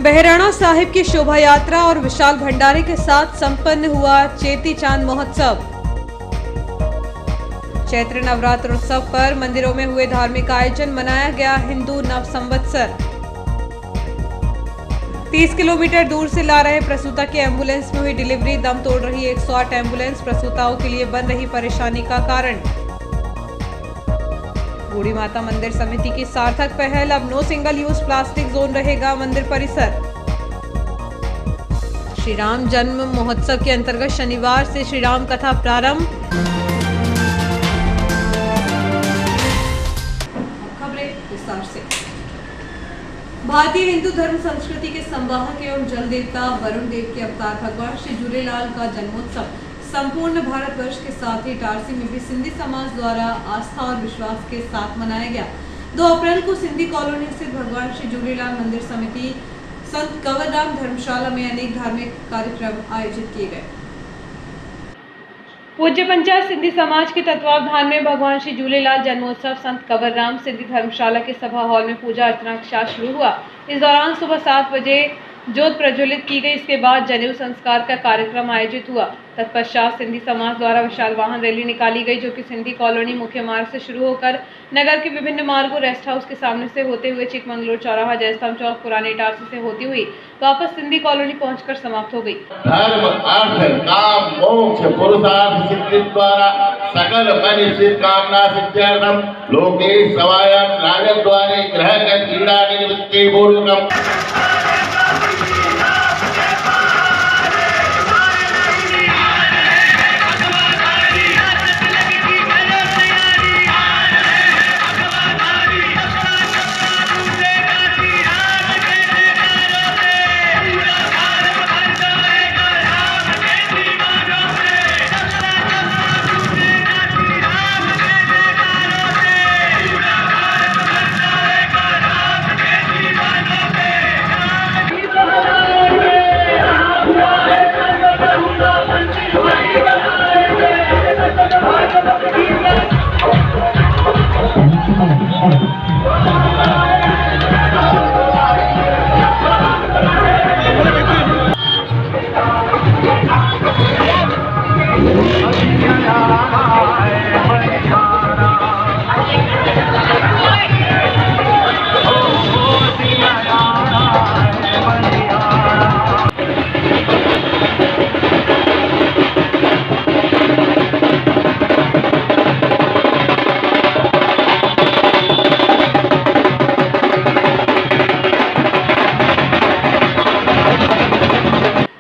बहराणा साहिब की शोभा यात्रा और विशाल भंडारे के साथ संपन्न हुआ चेती चांद महोत्सव। चैत्र नवरात्र उत्सव पर मंदिरों में हुए धार्मिक आयोजन, मनाया गया हिंदू नव संवत्सर। 30 किलोमीटर दूर से ला रहे प्रसूता की एम्बुलेंस में हुई डिलीवरी, दम तोड़ रही 108 एम्बुलेंस प्रसूताओं के लिए बन रही परेशानी का कारण। बूढ़ी माता मंदिर समिति की सार्थक पहल, अब no single use plastic zone रहेगा मंदिर परिसर। श्री राम जन्म महोत्सव के अंतर्गत शनिवार से श्री राम कथा प्रारंभ। खबरें विस्तार से। भारतीय हिंदू धर्म संस्कृति के संवाहक एवं जल देवता वरुण देव के अवतार भगवान श्री झूलेलाल का जन्मोत्सव संपूर्ण भारतवर्ष के साथ ही इटारसी में भी सिंधी समाज द्वारा आस्था और विश्वास के साथ मनाया गया। 2 अप्रैल को सिंधी कॉलोनी स्थित भगवान श्री झूलेलाल मंदिर समिति संत कंवरराम धर्मशाला में अनेक धार्मिक कार्यक्रम आयोजित किए गए। पूज्य पंचायत सिंधी समाज के तत्वावधान में भगवान श्री झूलेलाल जन्मोत्सव संत कंवरराम सिंधी धर्मशाला के सभा हॉल में पूजा अर्चना के साथ शुरू हुआ। इस दौरान सुबह 7 बजे ज्योत प्रज्वलित की गई। इसके बाद जनेऊ संस्कार का कार्यक्रम आयोजित हुआ। तत्पश्चात सिंधी समाज द्वारा विशाल वाहन रैली निकाली गई, जो कि सिंधी कॉलोनी मुख्य मार्ग से शुरू होकर नगर के विभिन्न मार्गों, रेस्ट हाउस के सामने से होते हुए चिकमंगलूर चौराहा, जयस्तंभ चौक, पुराने इटारसी से होती हुई वापस सिंधी कॉलोनी पहुंचकर समाप्त हो गई। धर्म अर्थ काम मोक्ष पुरुषार्थ सिद्धि द्वारा सकल मनुष्य कामना सिद्ध्यर्थम लोके सवायम राजद्वारे ग्रह क्रीड़ा निवृत्ति पूर्वकम।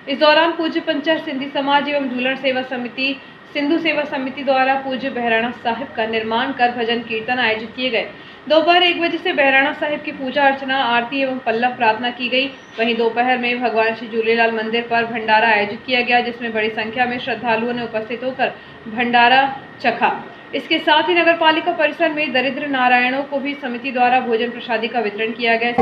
इस दौरान पूज्य पंचायत सिंधी समाज एवं झूलण सेवा समिति सिंधु सेवा समिति द्वारा पूज्य बहराणा साहिब का निर्माण कर भजन कीर्तन आयोजित किए गए। दोपहर 1 बजे से बहराणा साहिब की पूजा अर्चना, आरती एवं पल्लव प्रार्थना की गई। वहीं दोपहर में भगवान श्री झूलेलाल मंदिर पर भंडारा आयोजित किया गया, जिसमें बड़ी संख्या में श्रद्धालुओं ने उपस्थित होकर भंडारा चखा। इसके साथ ही नगर पालिका परिसर में दरिद्र नारायणों को भी समिति द्वारा भोजन प्रसादी का वितरण किया गया।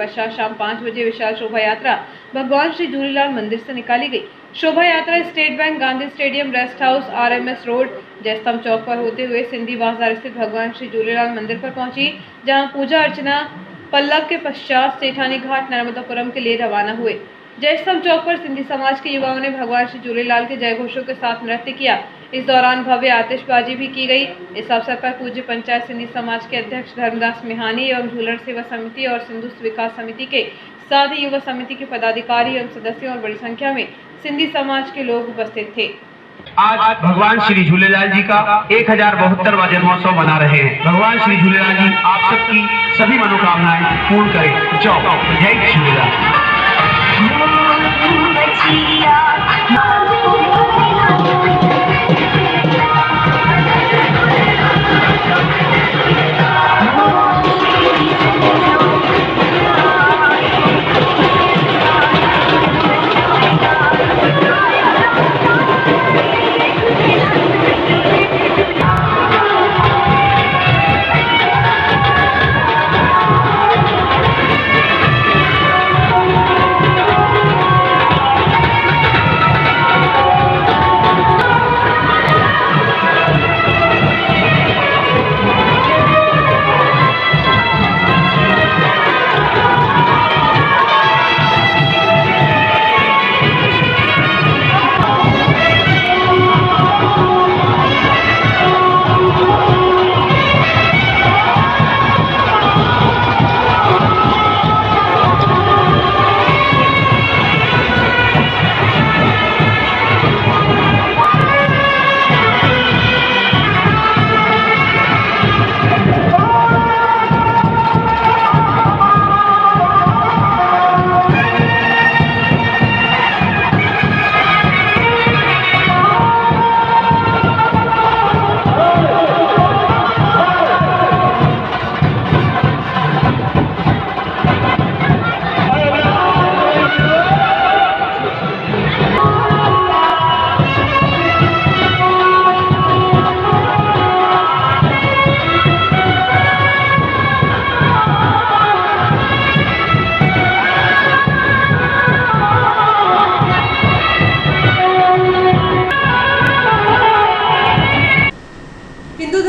पश्चात शाम 5 बजे विशाल शोभा यात्रा भगवान श्री झूलेलाल मंदिर से निकाली गई। शोभा यात्रा State Bank, Gandhi Stadium, rest house, RMS road, Jaistambh Chowk पर होते हुए सिंधी बाजार स्थित भगवान श्री झूलेलाल मंदिर पर पहुंची, जहां पूजा अर्चना पल्लव के पश्चात सेठानी घाट नर्मदापुरम के लिए रवाना हुए। जयस्तंभ चौक पर सिंधी समाज के युवाओं ने भगवान श्री झूलेलाल के जय घोषों के साथ नृत्य किया। इस दौरान भव्य आतिशबाजी भी की गई। इस अवसर पर पूज्य पंचायत सिंधी समाज के अध्यक्ष धर्मदास मिहानी एवं झूलण सेवा समिति और सिंधु विकास समिति के साथ ही युवा समिति के पदाधिकारी एवं सदस्यों और बड़ी संख्या में सिंधी समाज के लोग उपस्थित थे। आज भगवान श्री झूलेलाल जी का 1072वां जन्मोत्सव मना रहे हैं। भगवान श्री झूलेलाल जी आप सबकी सभी मनोकामनाएं पूर्ण करें। जय झूलेलाल।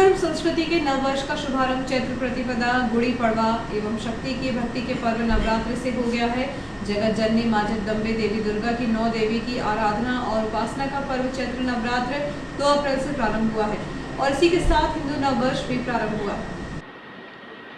धर्म संस्कृति के नव वर्ष का शुभारंभ चैत्र प्रतिपदा, गुड़ी पड़वा एवं शक्ति की भक्ति के पर्व नवरात्रि से हो गया है। जगत जननी मां जगदम्बे देवी दुर्गा की 9 देवी की आराधना और उपासना का पर्व चैत्र नवरात्र 2 अप्रैल से प्रारंभ हुआ है और इसी के साथ हिंदू नव वर्ष भी प्रारंभ हुआ।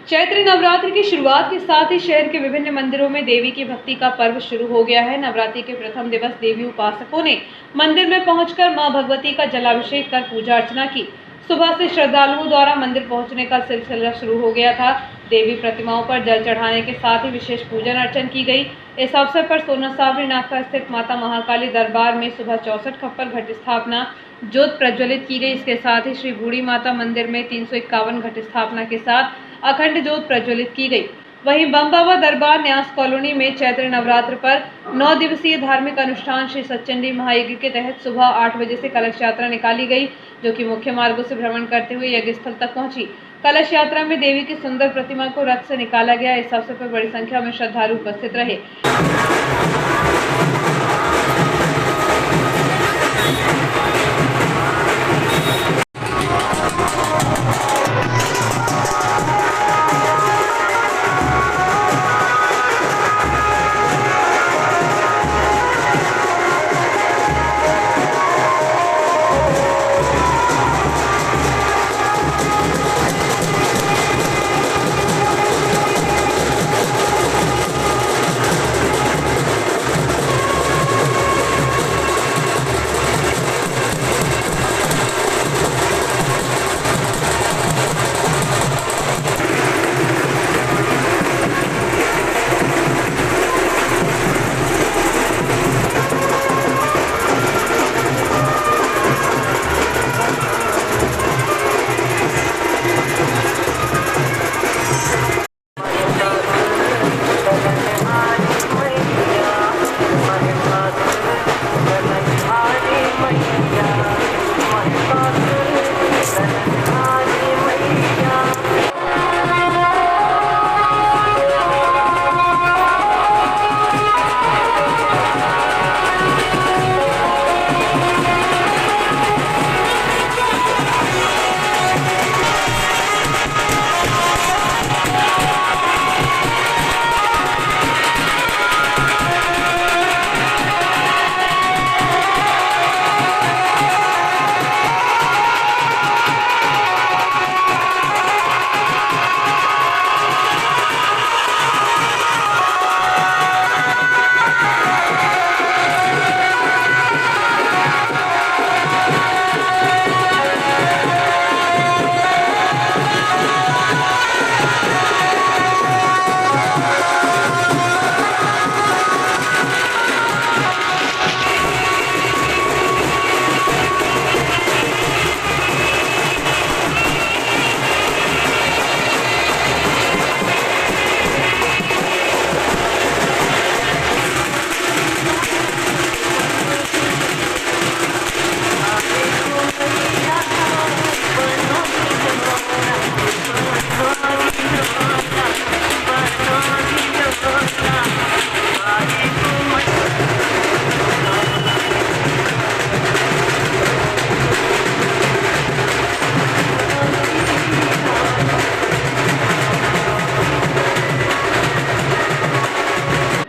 चैत्र नवरात्रि की शुरुआत के साथ ही शहर के विभिन्न मंदिरों में देवी की भक्ति का पर्व शुरू हो गया है। नवरात्रि के प्रथम दिवस देवी उपासकों ने मंदिर में पहुंचकर मां भगवती का जलाभिषेक कर पूजा अर्चना की। सुबह से श्रद्धालुओं द्वारा मंदिर पहुंचने का सिलसिला शुरू हो गया था। देवी प्रतिमाओं पर जल चढ़ाने के साथ ही विशेष पूजन अर्चन की गई। इस अवसर पर सोनासावरी नाका स्थित माता महाकाली दरबार में सुबह 64 खप्पर घट स्थापना ज्योत प्रज्वलित की गई। इसके साथ ही श्री बूढ़ी माता मंदिर में 351 घट स्थापना के साथ अखंड ज्योत प्रज्वलित की गई। वहीं बम बाबा दरबार न्यास कॉलोनी में चैत्र नवरात्र पर 9 दिवसीय धार्मिक अनुष्ठान श्री सच्चंडी महायज्ञ के तहत सुबह 8 बजे से कलश यात्रा निकाली गई, जो कि मुख्य मार्गों से भ्रमण करते हुए यज्ञ स्थल तक पहुंची। कलश यात्रा में देवी की सुंदर प्रतिमा को रथ से निकाला गया। इस अवसर पर बड़ी संख्या में श्रद्धालु उपस्थित रहे।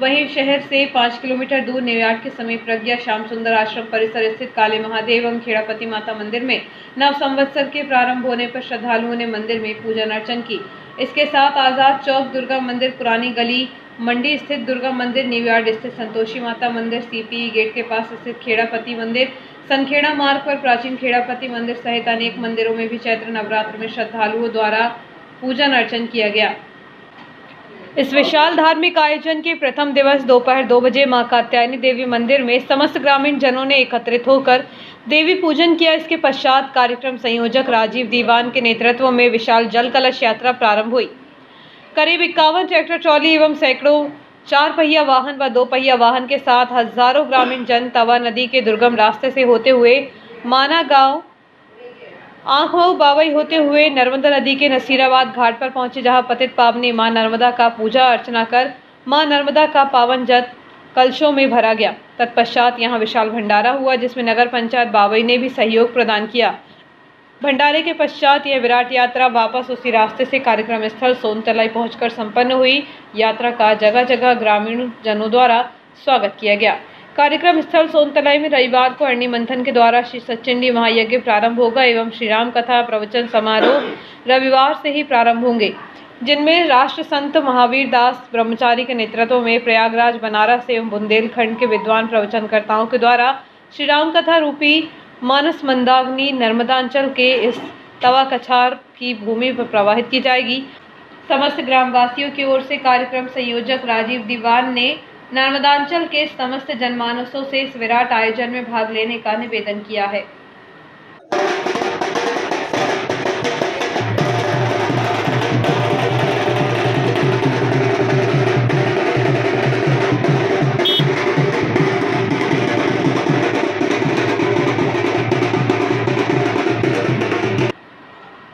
वहीं शहर से 5 किलोमीटर दूर न्यूयॉर्क के समीप प्रज्ञा श्याम सुंदर आश्रम परिसर स्थित काले महादेव एवं खेड़ापति माता मंदिर में नव संवत्सर के प्रारंभ होने पर श्रद्धालुओं ने मंदिर में पूजन अर्चन की। इसके साथ आजाद चौक दुर्गा मंदिर, पुरानी गली मंडी स्थित दुर्गा मंदिर, न्यूयॉर्क स्थित संतोषी माता मंदिर, सीपीई गेट के पास स्थित खेड़ापति मंदिर, सनखेड़ा मार्ग पर प्राचीन खेड़ापति मंदिर सहित अनेक मंदिरों में भी चैत्र नवरात्र में श्रद्धालुओं द्वारा पूजन अर्चन किया गया। इस विशाल धार्मिक आयोजन के प्रथम दिवस दोपहर 2 बजे मां कात्यायनी देवी मंदिर में समस्त ग्रामीण जनों ने एकत्रित होकर देवी पूजन किया। इसके पश्चात कार्यक्रम संयोजक राजीव दीवान के नेतृत्व में विशाल जल कलश यात्रा प्रारंभ हुई। करीब 51 ट्रैक्टर ट्रॉली एवं सैकड़ों 4 पहिया वाहन व 2 पहिया वाहन के साथ हजारों ग्रामीण जन तवा नदी के दुर्गम रास्ते से होते हुए माना गांव आंखों बावई होते हुए नर्मदा नदी के नसीराबाद घाट पर पहुंचे, जहां पतित पावनी मां नर्मदा का पूजा अर्चना कर मां नर्मदा का पावन जल कलशों में भरा गया। तत्पश्चात यहां विशाल भंडारा हुआ, जिसमें नगर पंचायत बावई ने भी सहयोग प्रदान किया। भंडारे के पश्चात यह विराट यात्रा वापस उसी रास्ते से कार्यक्रम स्थल सोनतलाई पहुंचकर संपन्न हुई। यात्रा का जगह जगह ग्रामीण जनों द्वारा स्वागत किया गया। कार्यक्रम स्थल सोनतलाई में रविवार को अरणी मंथन के द्वारा श्री सचचंडी महायज्ञ प्रारंभ होगा एवं श्री राम कथा प्रवचन समारोह रविवार से ही प्रारंभ होंगे, जिनमें राष्ट्र संत महावीर दास ब्रह्मचारी के नेतृत्व में प्रयागराज, बनारस एवं बुंदेलखंड के विद्वान प्रवचनकर्ताओं के द्वारा श्री राम कथा रूपी मानस मंदाग्नि नर्मदांचल के इस तवा कछार की भूमि पर प्रवाहित की जाएगी। समस्त ग्रामवासियों की ओर से कार्यक्रम संयोजक राजीव दीवान ने नर्मदांचल के समस्त जनमानसों से इस विराट आयोजन में भाग लेने का निवेदन किया है।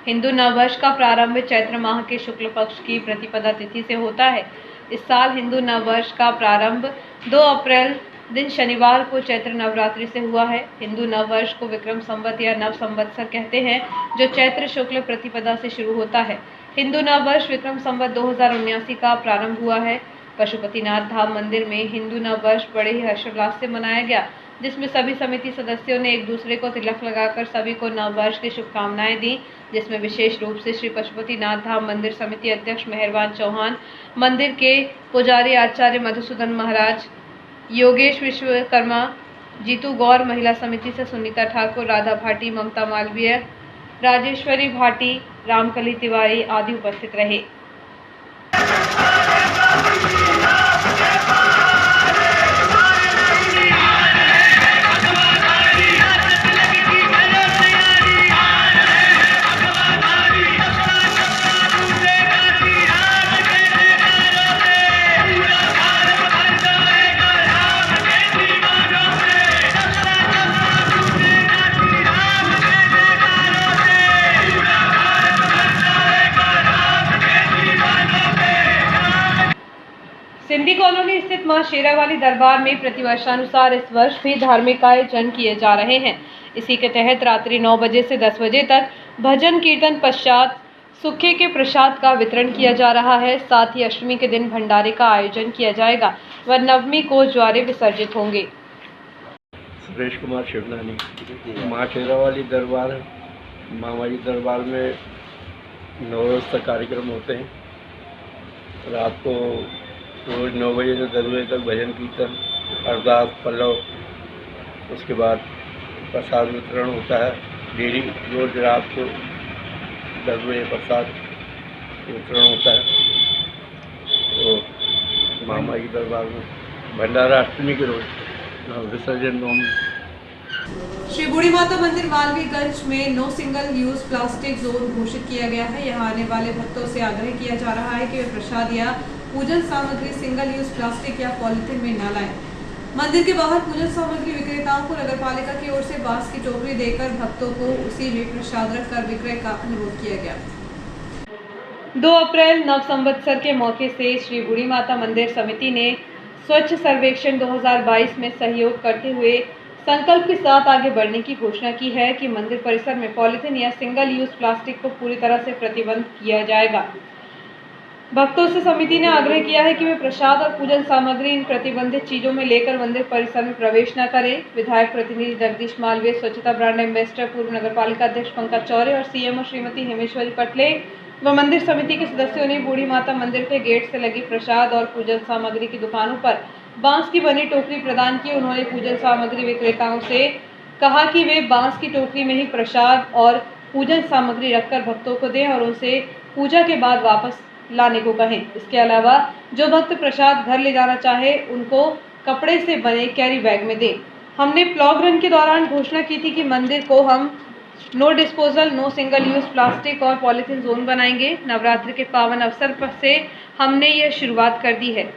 हिंदू नववर्ष का प्रारंभ चैत्र माह के शुक्ल पक्ष की प्रतिपदा तिथि से होता है। इस साल हिंदू नववर्ष का प्रारंभ 2 अप्रैल दिन शनिवार को चैत्र नवरात्रि से हुआ है। हिंदू नववर्ष को विक्रम संवत या नव संवत्सर कहते हैं, जो चैत्र शुक्ल प्रतिपदा से शुरू होता है। हिंदू नववर्ष विक्रम संवत 2079 का प्रारंभ हुआ है। पशुपतिनाथ धाम मंदिर में हिंदू नववर्ष बड़े ही हर्षोल्लास से मनाया गया, जिसमें सभी समिति सदस्यों ने एक दूसरे को तिलक लगाकर सभी को नववर्ष की शुभकामनाएं दी, जिसमें विशेष रूप से श्री पशुपतिनाथ धाम मंदिर समिति अध्यक्ष मेहरबान चौहान, मंदिर के पुजारी आचार्य मधुसूदन महाराज, योगेश विश्वकर्मा, जीतू गौर, महिला समिति से सुनीता ठाकुर, राधा भाटी, ममता मालवीय, राजेश्वरी भाटी, रामकली तिवारी आदि उपस्थित रहे। सिंधी कॉलोनी स्थित मां शेरावाली दरबार में प्रतिवर्षानुसार इस वर्ष भी धार्मिक आयोजन किए जा रहे हैं। इसी के तहत रात्रि 9 बजे से 10 बजे तक भजन कीर्तन पश्चात सुखे के प्रसाद का वितरण किया जा रहा है। साथ ही अष्टमी के दिन भंडारे का आयोजन किया जाएगा व नवमी को ज्वारे विसर्जित होंगे। सुरेश कुमार शिवनानी, माँ शेरावाली दरबार, मामाजी दरबार में 9 रोज तक कार्यक्रम होते हैं। रात को रोज 9 बजे से 10 बजे तक भजन कीर्तन, अरदास, पल्लव, उसके बाद प्रसाद वितरण होता है। डेली रोज रात को 10 बजे प्रसाद वितरण होता है। तो मामा जी दरबार में भंडारा अष्टमी के रोज विसर्जन श्री बूढ़ी माता मंदिर मालवीगंज में no single use plastic zone घोषित किया गया है। यहाँ आने वाले भक्तों से आग्रह किया जा रहा है कि वे प्रसाद या पूजन सामग्री सिंगल यूज प्लास्टिक या पॉलिथीन में न लाएं। मंदिर के बाहर पूजन सामग्री विक्रेताओं को नगरपालिका की ओर से बांस की टोकरी देकर भक्तों को उसी में प्रसाद रखकर विक्रय का अनुरोध किया गया। 2 अप्रैल नव संवत्सर के मौके से श्री बूढ़ी माता मंदिर समिति ने स्वच्छ सर्वेक्षण 2022 में सहयोग करते हुए संकल्प के साथ आगे बढ़ने की घोषणा की है कि मंदिर परिसर में पॉलिथीन या सिंगल यूज प्लास्टिक को पूरी तरह से प्रतिबंध किया जाएगा। भक्तों से समिति ने आग्रह किया है कि वे प्रसाद और पूजन सामग्री इन प्रतिबंधित चीजों में लेकर मंदिर परिसर में प्रवेश न करें। विधायक प्रतिनिधि जगदीश मालवीय, स्वच्छता ब्रांड एम्बेसडर पूर्व नगरपालिका अध्यक्ष पंकज चौरे और सीएमओ श्रीमती हेमेश्वरी पटले व मंदिर समिति के सदस्यों ने बूढ़ी माता मंदिर के गेट से लगी प्रसाद और पूजन सामग्री की दुकानों पर बांस की बनी टोकरी प्रदान की। उन्होंने पूजन सामग्री विक्रेताओं से कहा कि वे बांस की टोकरी में ही प्रसाद और पूजन सामग्री रखकर भक्तों को दें और उनसे पूजा के बाद वापस लाने को कहें। इसके अलावा जो भक्त प्रसाद घर ले जाना चाहे उनको कपड़े से बने कैरी बैग में दें। हमने प्लॉग रन के दौरान घोषणा की थी कि मंदिर को हम no disposal, no single use plastic और पॉलिथीन जोन बनाएंगे। नवरात्रि के पावन अवसर पर से हमने यह शुरुआत कर दी है।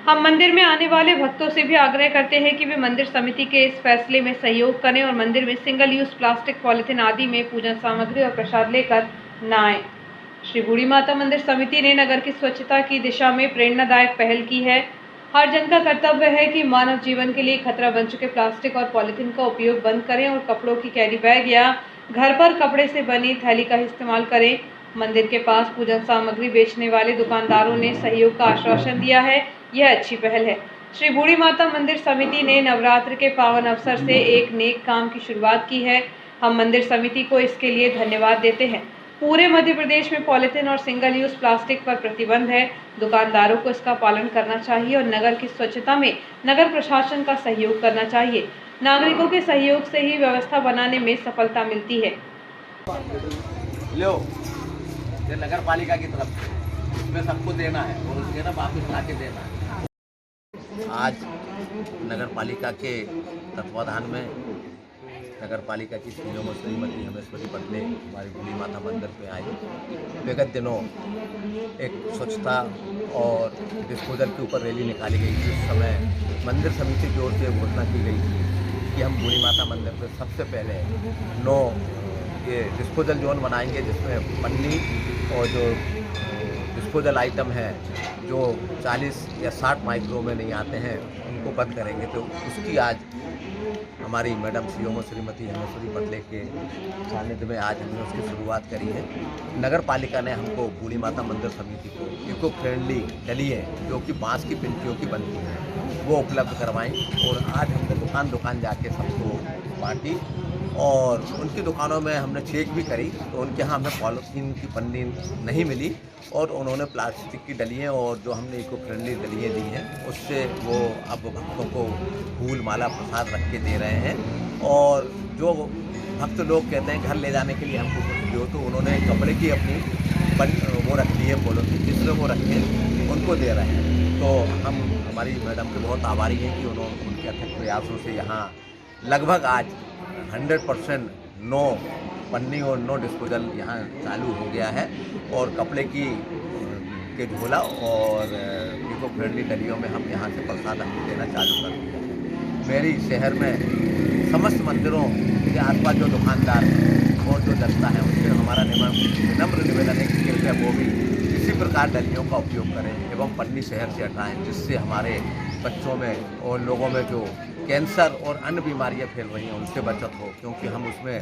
हम मंदिर में आने वाले भक्तों से भी आग्रह करते हैं कि वे मंदिर समिति के इस फैसले में सहयोग करें और मंदिर में सिंगल यूज प्लास्टिक, पॉलिथीन आदि में पूजन सामग्री और प्रसाद लेकर न आए। श्री बूढ़ी माता मंदिर समिति ने नगर की स्वच्छता की दिशा में प्रेरणादायक पहल की है। हर जन का कर्तव्य है कि मानव जीवन के लिए खतरा बन चुके प्लास्टिक और पॉलिथीन का उपयोग बंद करें और कपड़ों की कैरी बैग या घर पर कपड़े से बनी थैली का इस्तेमाल करें। मंदिर के पास पूजन सामग्री बेचने वाले दुकानदारों ने सहयोग का आश्वासन दिया है। यह अच्छी पहल है। श्री बूढ़ी माता मंदिर समिति ने नवरात्र के पावन अवसर से एक नेक काम की शुरुआत की है। हम मंदिर समिति को इसके लिए धन्यवाद देते हैं। पूरे मध्य प्रदेश में पॉलिथीन और सिंगल यूज प्लास्टिक पर प्रतिबंध है। दुकानदारों को इसका पालन करना चाहिए और नगर की स्वच्छता में नगर प्रशासन का सहयोग करना चाहिए। नागरिकों के सहयोग से ही व्यवस्था बनाने में सफलता मिलती है। लो ये नगर पालिका की तरफ से इसमें सबको देना है और उसके ना वापस ला के देना है। आज नगर पालिका के तत्वाधान में नगर पालिका की सीओ श्रीमती हेमेश्वरी पटले हमारी बूढ़ी माता मंदिर पे आई। विगत दिनों एक स्वच्छता और डिस्पोजल के ऊपर रैली निकाली गई। जिस समय मंदिर समिति की ओर से घोषणा की गई थी कि हम बूढ़ी माता मंदिर पे सबसे पहले 9 ये डिस्पोजल जोन बनाएंगे, जिसमें पन्नी और जो डिस्पोजल आइटम है जो 40 या 60 माइक्रो में नहीं आते हैं उनको बंद करेंगे। तो उसकी आज हमारी मैडम सीओ श्रीमती हेमेश्वरी पटले के सानिध्य में आज हमने उसकी शुरुआत करी है। नगर पालिका ने हमको बूढ़ी माता मंदिर समिति को इको फ्रेंडली डलियाँ जो कि बांस की पिंटियों की बनती हैं वो उपलब्ध करवाई और आज हमने दुकान दुकान जाके सबको बांटी और उनकी दुकानों में हमने चेक भी करी तो उनके यहाँ हमें पॉलीथीन की पन्नी नहीं मिली और उन्होंने प्लास्टिक की डलियाँ और जो हमने इको फ्रेंडली डलियाँ दी हैं उससे वो अब भक्तों को फूल माला प्रसाद रख के दे रहे हैं। और जो भक्त लोग कहते हैं घर ले जाने के लिए हमको कुछ दो तो उन्होंने कपड़े की अपनी वो रख ली है पॉलीथीन जिसमें वो रखे उनको दे रहे हैं। तो हम हमारी मैडम के बहुत आभारी हैं कि उन्होंने उनके अथक प्रयासों से यहाँ लगभग आज 100% नो पन्नी और नो डिस्पोजल यहाँ चालू हो गया है और कपड़े की के झोला और इको फ्रेंडली डलियों में हम यहाँ से प्रसाद हमको देना चालू कर दिया है। मेरी शहर में समस्त मंदिरों के आसपास जो दुकानदार और जो जनता है उनसे हमारा विनम्र निवेदन है कि कृपया वो भी इसी प्रकार डलियों का उपयोग करें एवं पन्नी शहर से हटाएं, जिससे हमारे बच्चों में और लोगों में जो कैंसर और अन्य बीमारियां फैल रही हैं उनसे बचत हो। क्योंकि हम उसमें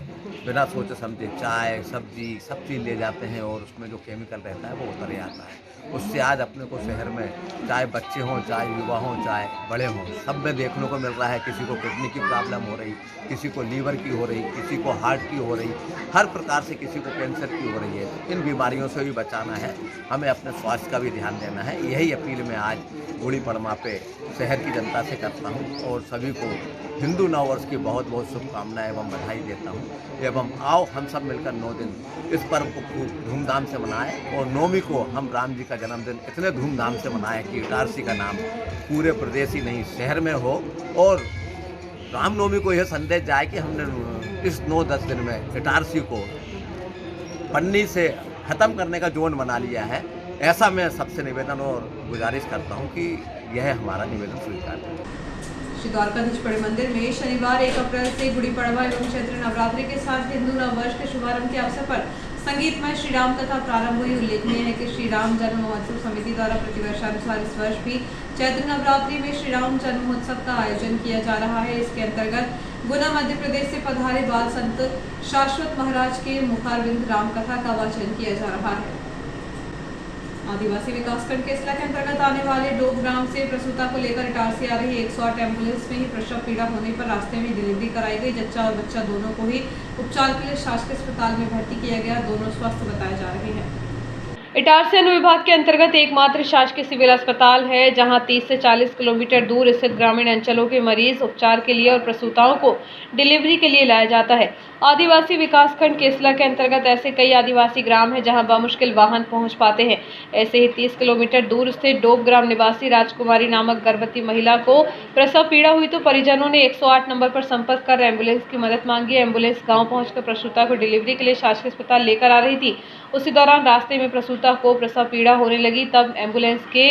बिना सोचे समझे चाय सब्जी सब चीज़ ले जाते हैं और उसमें जो केमिकल रहता है वो उतर आता है। उससे आज अपने को शहर में चाहे बच्चे हों चाहे युवा हों चाहे बड़े हों सब में देखने को मिल रहा है। किसी को किडनी की प्रॉब्लम हो रही, किसी को लीवर की हो रही, किसी को हार्ट की हो रही, हर प्रकार से किसी को कैंसर की हो रही है। तो इन बीमारियों से भी बचाना है, हमें अपने स्वास्थ्य का भी ध्यान देना है। यही अपील मैं आज बूढ़ी पड़मा पे शहर की जनता से करता हूँ और सभी को हिंदू नव वर्ष की बहुत बहुत शुभकामनाएं एवं बधाई देता हूँ। एवं आओ हम सब मिलकर 9 दिन इस पर्व को खूब धूमधाम से मनाएं और 9वीं को हम राम जी का जन्मदिन इतने धूमधाम से मनाएं कि इटारसी का नाम पूरे प्रदेश ही नहीं शहर में हो और रामनवमी को यह संदेश जाए कि हमने इस 9-10 दिन में इटारसी को पन्नी से ख़त्म करने का जोन बना लिया है। ऐसा मैं सबसे निवेदन और गुजारिश करता हूं कि यह हमारा निवेदन स्वीकार है। श्री द्वारकाधीश बड़े मंदिर में शनिवार 1 अप्रैल से गुड़ी पड़वा एवं चैत्र नवरात्रि के साथ हिंदू नववर्ष के शुभारंभ के अवसर पर संगीतमय श्री राम कथा प्रारंभ हुई। उल्लेखनीय है कि श्री राम जन्म महोत्सव समिति द्वारा प्रतिवर्षानुसार इस वर्ष भी चैत्र नवरात्रि में श्री राम जन्म महोत्सव का आयोजन किया जा रहा है। इसके अंतर्गत गुना मध्य प्रदेश से पधारे बाल संत शाश्वत महाराज के मुखारविंद राम कथा का वाचन किया जा रहा है। आदिवासी विकासखंड केसला के अंतर्गत आने वाले डोब ग्राम से प्रसूता को लेकर इटारसी आ रही 108 एम्बुलेंस में ही प्रसव पीड़ा होने पर रास्ते में डिलीवरी कराई गई। जच्चा और बच्चा दोनों को ही उपचार के लिए शासकीय अस्पताल में भर्ती किया गया। दोनों स्वस्थ बताए जा रहे हैं। इटारसी अनुविभाग के अंतर्गत एकमात्र शासकीय सिविल अस्पताल है जहां 30 से 40 किलोमीटर दूर स्थित ग्रामीण अंचलों के मरीज उपचार के लिए और प्रसूताओं को डिलीवरी के लिए लाया जाता है। आदिवासी विकासखंड केसला के अंतर्गत ऐसे कई आदिवासी ग्राम हैं जहां बामुश्किल वाहन पहुंच पाते हैं। ऐसे ही 30 किलोमीटर दूर स्थित डोब ग्राम निवासी राजकुमारी नामक गर्भवती महिला को प्रसव पीड़ा हुई तो परिजनों ने 108 नंबर पर संपर्क कर एम्बुलेंस की मदद मांगी। एम्बुलेंस गाँव पहुंचकर प्रसूता को डिलीवरी के लिए शासकीय अस्पताल लेकर आ रही थी। उसी दौरान रास्ते में प्रसूता को प्रसव पीड़ा होने लगी। तब एम्बुलेंस के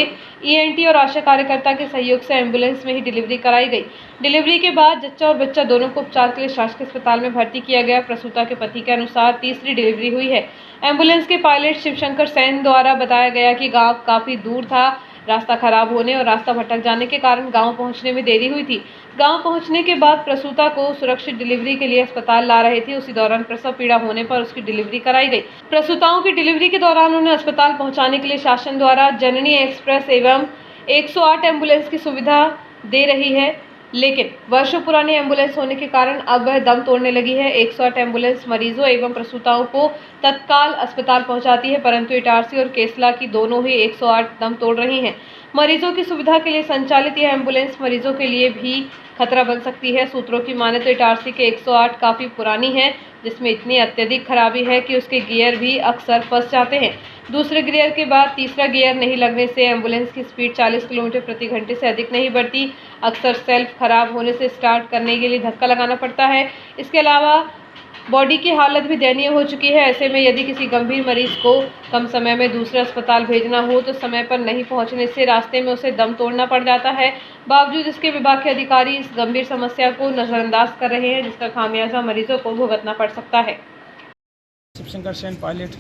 ईएनटी और आशा कार्यकर्ता के सहयोग से एम्बुलेंस में ही डिलीवरी कराई गई। डिलीवरी के बाद जच्चा और बच्चा दोनों को उपचार के लिए शासकीय अस्पताल में भर्ती किया गया। प्रसूता के पति के अनुसार तीसरी डिलीवरी हुई है। एम्बुलेंस के पायलट शिवशंकर सेन द्वारा बताया गया कि गांव काफी दूर था, रास्ता खराब होने और रास्ता भटक जाने के कारण गांव पहुंचने में देरी हुई थी। गांव पहुंचने के बाद प्रसूता को सुरक्षित डिलीवरी के लिए अस्पताल ला रहे थे। उसी दौरान प्रसव पीड़ा होने पर उसकी डिलीवरी कराई गई। प्रसूताओं की डिलीवरी के दौरान उन्हें अस्पताल पहुंचाने के लिए शासन द्वारा जननी एक्सप्रेस एवं 108 एम्बुलेंस की सुविधा दे रही है, लेकिन वर्षों पुरानी एम्बुलेंस होने के कारण अब वह दम तोड़ने लगी है। 108 एम्बुलेंस मरीजों एवं प्रसूताओं को तत्काल अस्पताल पहुंचाती है, परंतु इटारसी और केसला की दोनों ही 108 दम तोड़ रही हैं। मरीजों की सुविधा के लिए संचालित यह एम्बुलेंस मरीजों के लिए भी खतरा बन सकती है। सूत्रों की माने तो इटारसी के 108 काफी पुरानी है, जिसमें इतनी अत्यधिक खराबी है कि उसके गियर भी अक्सर फंस जाते हैं। दूसरे गियर के बाद तीसरा गियर नहीं लगने से एम्बुलेंस की स्पीड 40 किलोमीटर प्रति घंटे से अधिक नहीं बढ़ती। अक्सर सेल्फ खराब होने से स्टार्ट करने के लिए धक्का लगाना पड़ता है। इसके अलावा बॉडी की हालत भी दयनीय हो चुकी है। ऐसे में यदि किसी गंभीर मरीज को कम समय में दूसरे अस्पताल भेजना हो तो समय पर नहीं पहुंचने से रास्ते में उसे दम तोड़ना पड़ जाता है। बावजूद इसके विभाग के अधिकारी इस गंभीर समस्या को नजरअंदाज कर रहे हैं, जिसका खामियाजा मरीजों को भुगतना पड़ सकता है। शिवशंकर सेन पायलट।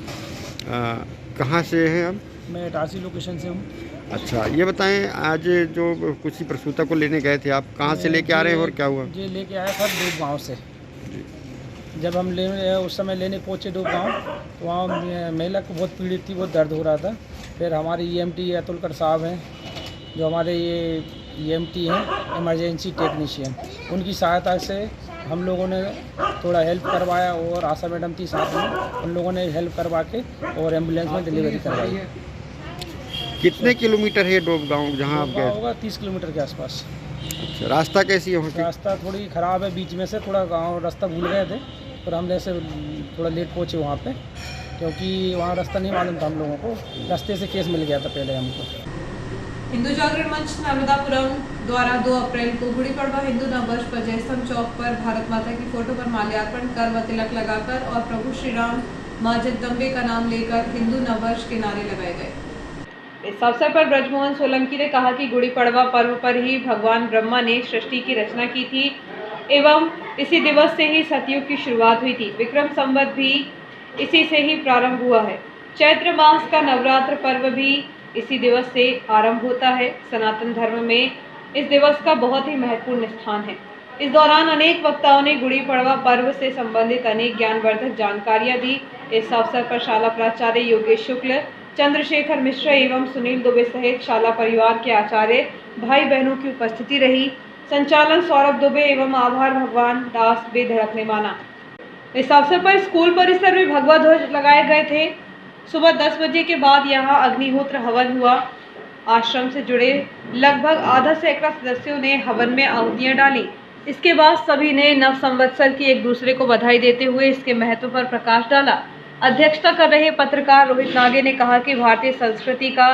कहाँ से हैं आप? मैं इटारसी लोकेशन से हूँ। अच्छा, ये बताएं, आज जो किसी प्रसूता को लेने गए थे आप, कहाँ से लेके आ रहे हैं और क्या हुआ? ये लेके आया था डूब गाँव से। जब हम उस समय लेने पहुँचे डूब गाँव, तो वहाँ महिला को बहुत पीड़ित थी, बहुत दर्द हो रहा था। फिर हमारे EMT अतुलकर साहब हैं, जो हमारे ये EMT हैं, इमरजेंसी टेक्नीशियन, उनकी सहायता से हम लोगों ने थोड़ा हेल्प करवाया और आशा मैडम थी साथ में, उन लोगों ने हेल्प करवा के और एम्बुलेंस में डिलीवरी करवाई। कितने किलोमीटर है डोब गाँव जहाँ आप गए? होगा 30 किलोमीटर के आसपास। अच्छा, रास्ता कैसी है वहाँ की? रास्ता थोड़ी ख़राब है, बीच में से थोड़ा गांव रास्ता भूल गए थे, पर हम जैसे थोड़ा लेट पहुँचे वहाँ पे, क्योंकि वहाँ रास्ता नहीं मालूम था हम लोगों को। रास्ते से केस मिल गया था पहले हमको। हिंदू जागरण मंच नर्मदापुरम द्वारा 2 अप्रैल को गुड़ी पड़वा हिंदू नववर्ष पर जयस्तंभ चौक पर भारत माता की फोटो पर माल्यार्पण कर व तिलक लगाकर और प्रभु श्री राम माँ जगदम्बे का नाम लेकर हिंदू नववर्ष के नारे लगाए गए। इस अवसर पर ब्रजमोहन सोलंकी ने कहा कि गुड़ी पड़वा पर्व पर ही भगवान ब्रह्मा ने सृष्टि की रचना की थी एवं इसी दिवस से ही सतयुग की शुरुआत हुई थी। विक्रम संवत भी इसी से ही प्रारंभ हुआ है। चैत्र मास का नवरात्र पर्व भी इसी दिवस से आरंभ होता है। सनातन धर्म में इस दिवस का बहुत ही महत्वपूर्ण स्थान है। इस दौरान अनेक वक्ताओं ने गुड़ी पड़वा पर्व से संबंधित अनेक ज्ञानवर्धक जानकारियां दी। इस अवसर पर शाला प्राचार्य योगेश शुक्ल, चंद्रशेखर मिश्र एवं सुनील दुबे सहित शाला परिवार के आचार्य भाई बहनों की उपस्थिति रही। संचालन सौरभ दुबे एवं आभार भगवान दास बेधड़क ने माना। इस अवसर पर स्कूल परिसर में भगवा ध्वज लगाए गए थे। सुबह 10 बजे के बाद यहाँ अग्निहोत्र हवन हुआ। आश्रम से जुड़े लगभग आधा सैकड़ा सदस्यों ने हवन में आहुतियां डाली। इसके बाद सभी ने नव संवत्सर की एक दूसरे को बधाई देते हुए इसके महत्व पर प्रकाश डाला। अध्यक्षता कर रहे पत्रकार रोहित नागे ने कहा कि भारतीय संस्कृति का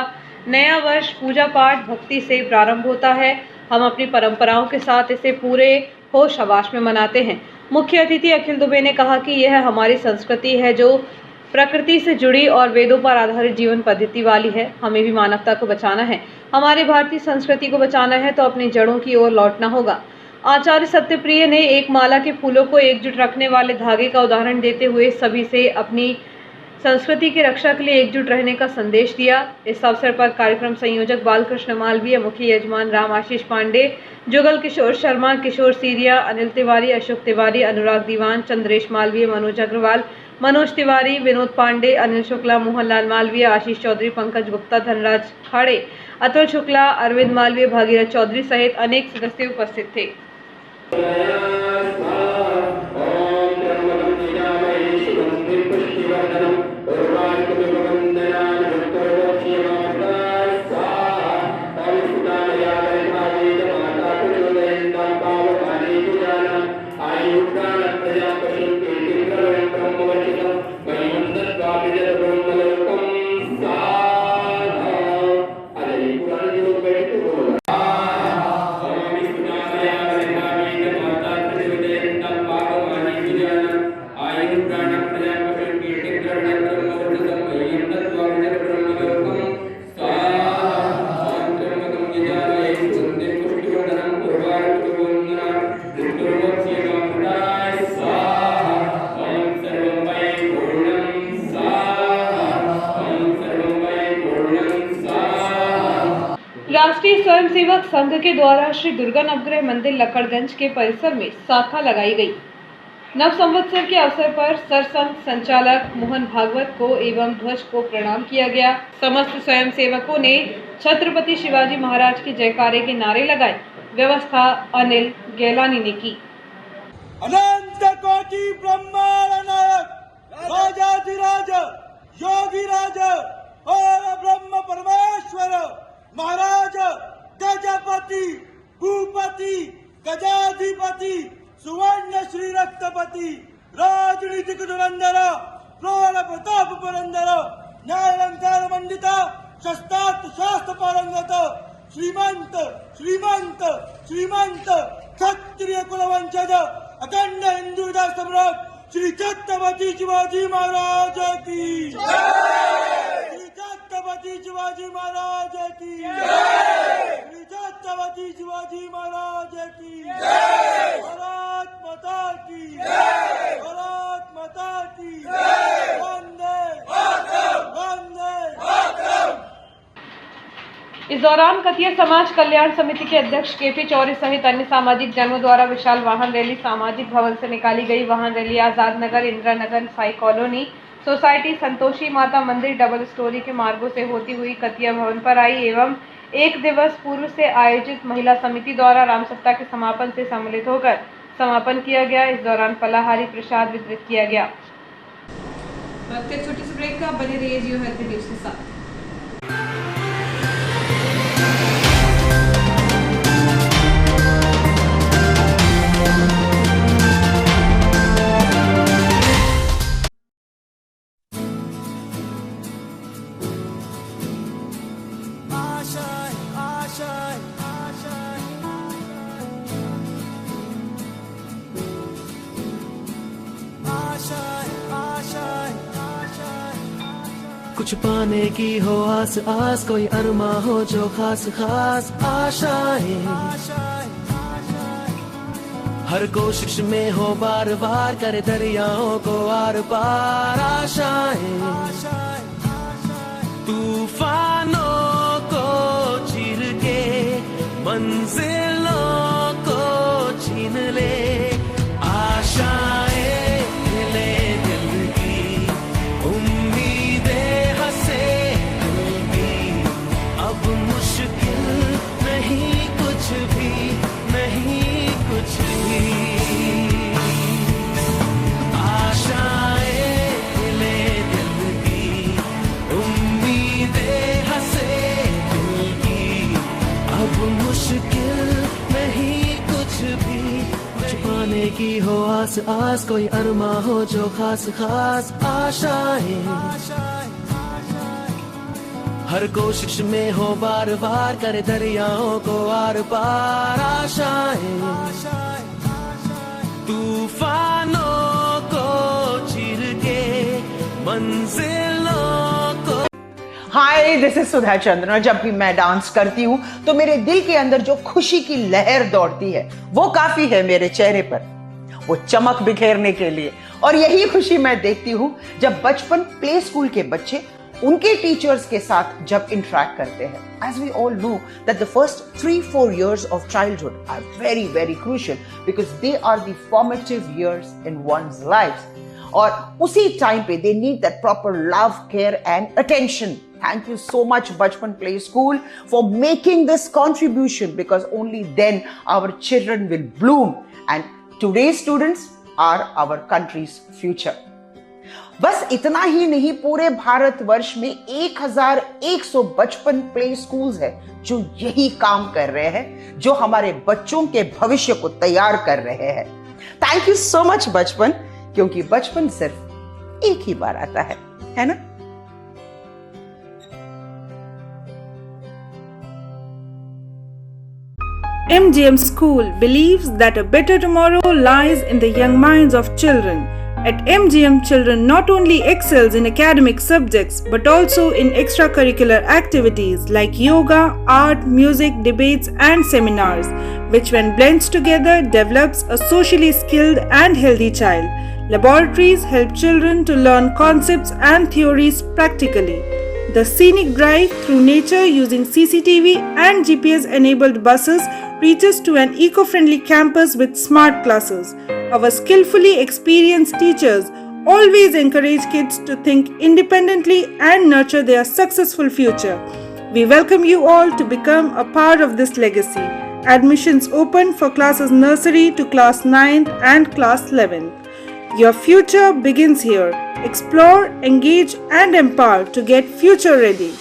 नया वर्ष पूजा पाठ भक्ति से प्रारंभ होता है। हम अपनी परंपराओं के साथ इसे पूरे होश हवास में मनाते हैं। मुख्य अतिथि अखिल दुबे ने कहा कि यह हमारी संस्कृति है जो प्रकृति से जुड़ी और वेदों पर आधारित जीवन पद्धति वाली है। हमें भी मानवता को बचाना है। हमारी भारतीय संस्कृति को बचाना है तो अपनी जड़ों की ओर लौटना होगा। आचार्य सत्यप्रिय ने एक माला के फूलों को एकजुट रखने वाले धागे का उदाहरण देते हुए सभी से अपनी संस्कृति की रक्षा के लिए एकजुट रहने का संदेश दिया। इस अवसर पर कार्यक्रम संयोजक बालकृष्ण मालवीय, मुख्य यजमान राम आशीष पांडे, जुगल किशोर शर्मा, किशोर सीरिया, अनिल तिवारी, अशोक तिवारी, अनुराग दीवान, चंद्रेश मालवीय, मनोज अग्रवाल, मनोज तिवारी, विनोद पांडे, अनिल शुक्ला, मोहनलाल मालवीय, आशीष चौधरी, पंकज गुप्ता, धनराज खाड़े, अतुल शुक्ला, अरविंद मालवीय, भागीरथ चौधरी सहित अनेक सदस्य उपस्थित थे। राष्ट्रीय स्वयंसेवक संघ के द्वारा श्री दुर्गा नवग्रह मंदिर लक्कड़गंज के परिसर में शाखा लगाई गई। नव संवत्सर के अवसर पर सरसंघ संचालक मोहन भागवत को एवं ध्वज को प्रणाम किया गया। समस्त स्वयंसेवकों ने छत्रपति शिवाजी महाराज के जयकारे के नारे लगाए। व्यवस्था अनिल गैलानी ने की। अनंत कोटि ब्रह्मांड नायक राजाधिराज योगिराज और ब्रह्म परमेश्वर महाराज गजपति भूपति गजाधिपति सुवर्ण श्री रक्तपति राजनीतिक धुरंधर प्रौढ़ प्रताप पुरंदर न्यायालंकार मंडित शस्त्रास्त्र शास्त्र पारंगत श्रीमंत श्रीमंत श्रीमंत क्षत्रिय कुलवंशज अखंड हिंदू सम्राट श्री छत्रपति शिवाजी महाराज की श्री छत्रपति शिवाजी महाराज की श्री छत्रपति शिवाजी महाराज की भारत माता की भारत माता की वंदे वंदे। इस दौरान कतिया समाज कल्याण समिति के अध्यक्ष केपी चौरी सहित अन्य सामाजिक जनों द्वारा विशाल वाहन रैली सामाजिक भवन से निकाली गई। वाहन rally Azad Nagar, Indira Nagar, Sai colony, society, Santoshi Mata मंदिर, डबल स्टोरी के मार्गों से होती हुई कतिया भवन पर आई एवं एक दिवस पूर्व से आयोजित महिला समिति द्वारा राम सप्ताह के समापन से सम्मिलित होकर समापन किया गया। इस दौरान फलाहारी प्रसाद वितरित किया गया। छोटी सी ब्रेक का बने रहिए जियो हेल्थ न्यूज़ के साथ। कुछ पाने की हो आस आस, कोई अरमा हो जो खास खास आशाएं, हर कोशिश में हो बार बार करे दरियाओं को आर पार आशाएं, तूफानों को चीर के मंजिलों को छीन ले आशाएं की हो आस आस, कोई अरमा हो जो खास खास आशाएं, हर कोशिश में हो बार बार करे दरियाओं को आर पार आशाएं, तूफानों को चीर के मंजिलों को। हाय, दिस इज सुधा चंद्रन। जब भी मैं डांस करती हूँ तो मेरे दिल के अंदर जो खुशी की लहर दौड़ती है वो काफी है मेरे चेहरे पर वो चमक बिखेरने के लिए। और यही खुशी मैं देखती हूँ जब बचपन प्ले स्कूल के बच्चे उनके टीचर्स के साथ जब इंटरेक्ट करते हैं। As we all know that the first 3-4 years of childhood are very very crucial because they are the formative years in one's life. और उसी टाइम पे they need that proper love, care and attention. Thank you so much Bachpan Play School for making this contribution because only then our children will bloom and today's students are our country's future. बस इतना ही नहीं, पूरे भारतवर्ष में 1100 बचपन play schools है जो यही काम कर रहे हैं, जो हमारे बच्चों के भविष्य को तैयार कर रहे हैं। थैंक यू सो मच बचपन, क्योंकि बचपन सिर्फ एक ही बार आता है ना? MGM School believes that a better tomorrow lies in the young minds of children. At MGM, children not only excels in academic subjects but also in extracurricular activities like yoga, art, music, debates and seminars, which when blends together develops a socially skilled and healthy child. Laboratories help children to learn concepts and theories practically. The scenic drive through nature using CCTV and GPS-enabled buses reaches to an eco-friendly campus with smart classes. Our skillfully experienced teachers always encourage kids to think independently and nurture their successful future. We welcome you all to become a part of this legacy. Admissions open for classes nursery to class 9th and class 11th. Your future begins here. Explore, engage and empower to get future ready.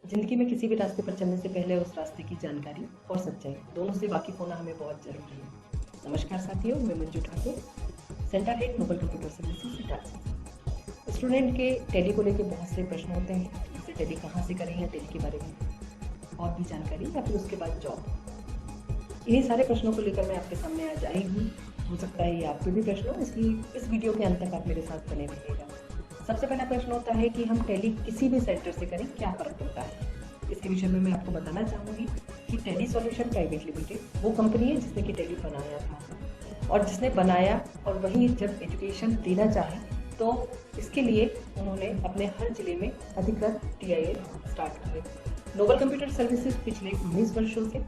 जिंदगी में किसी भी रास्ते पर चलने से पहले उस रास्ते की जानकारी और सच्चाई दोनों से वाकिफ होना हमें बहुत जरूरी है। नमस्कार साथियों, मैं Manju Thakur, centre head Noble Computer Services Itarsi. Student के टैली को लेकर बहुत से प्रश्न होते हैं, जैसे टैली कहाँ से करें या टैली के बारे में और भी जानकारी या फिर उसके बाद जॉब। इन्हीं सारे प्रश्नों को लेकर मैं आपके सामने आज आई हूँ। हो सकता है ये आपके भी प्रश्न हो, इसलिए इस वीडियो के अंत तक आप मेरे साथ बने रहिएगा। सबसे पहला प्रश्न होता है कि हम टैली किसी भी सेंटर से करें क्या फ़र्क पड़ता है। इसके विषय में मैं आपको बताना चाहूँगी कि टैली सॉल्यूशन प्राइवेट लिमिटेड वो कंपनी है जिसने कि टैली बनाया था, और जिसने बनाया और वही जब एजुकेशन देना चाहे तो इसके लिए उन्होंने अपने हर जिले में अधिकृत TIL स्टार्ट किए। नोबल कंप्यूटर सर्विसेज पिछले 19 वर्षों से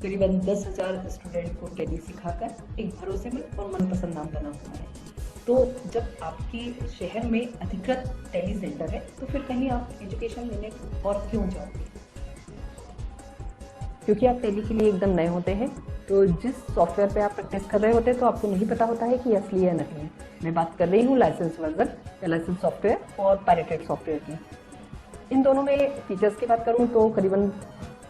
करीबन 10,000 स्टूडेंट को टैली सिखाकर एक भरोसेमंद और मनपसंद नाम बना हुआ है। तो जब आपके शहर में अधिकृत टैली सेंटर है तो फिर कहीं आप एजुकेशन लेने और क्यों जाओगे, क्योंकि आप टैली के लिए एकदम नए होते हैं। तो जिस सॉफ्टवेयर पे आप प्रैक्टिस कर रहे होते हैं तो आपको नहीं पता होता है कि असली या नकली है। मैं बात कर रही हूँ लाइसेंस वर्जन या लाइसेंस सॉफ्टवेयर और पायरेटेड सॉफ्टवेयर की। इन दोनों में फीचर्स की बात करूँ तो करीबन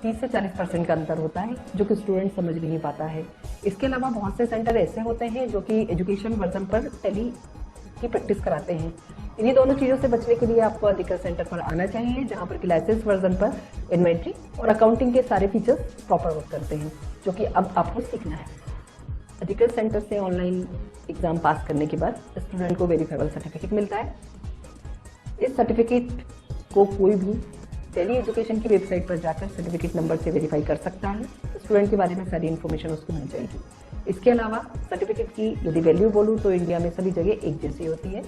30 से 40% का अंतर होता है, जो कि स्टूडेंट समझ नहीं पाता है। इसके अलावा बहुत से सेंटर ऐसे होते हैं जो कि एजुकेशन वर्जन पर टैली की प्रैक्टिस कराते हैं। इन्हीं दोनों चीज़ों से बचने के लिए आपको अधिकृत सेंटर पर आना चाहिए, जहां पर कि लाइसेंस वर्जन पर इन्वेंट्री और अकाउंटिंग के सारे फीचर्स प्रॉपर वर्क करते हैं, जो कि अब आपको सीखना है। अधिकृत सेंटर से ऑनलाइन एग्जाम पास करने के बाद स्टूडेंट को वेरीफाइबल सर्टिफिकेट मिलता है। इस सर्टिफिकेट को कोई भी टैली एजुकेशन की वेबसाइट पर जाकर सर्टिफिकेट नंबर से वेरीफाई कर सकता है। स्टूडेंट के बारे में सारी इन्फॉर्मेशन उसको मिल जाएगी। इसके अलावा सर्टिफिकेट की यदि वैल्यू बोलूँ तो इंडिया में सभी जगह एक जैसी होती है।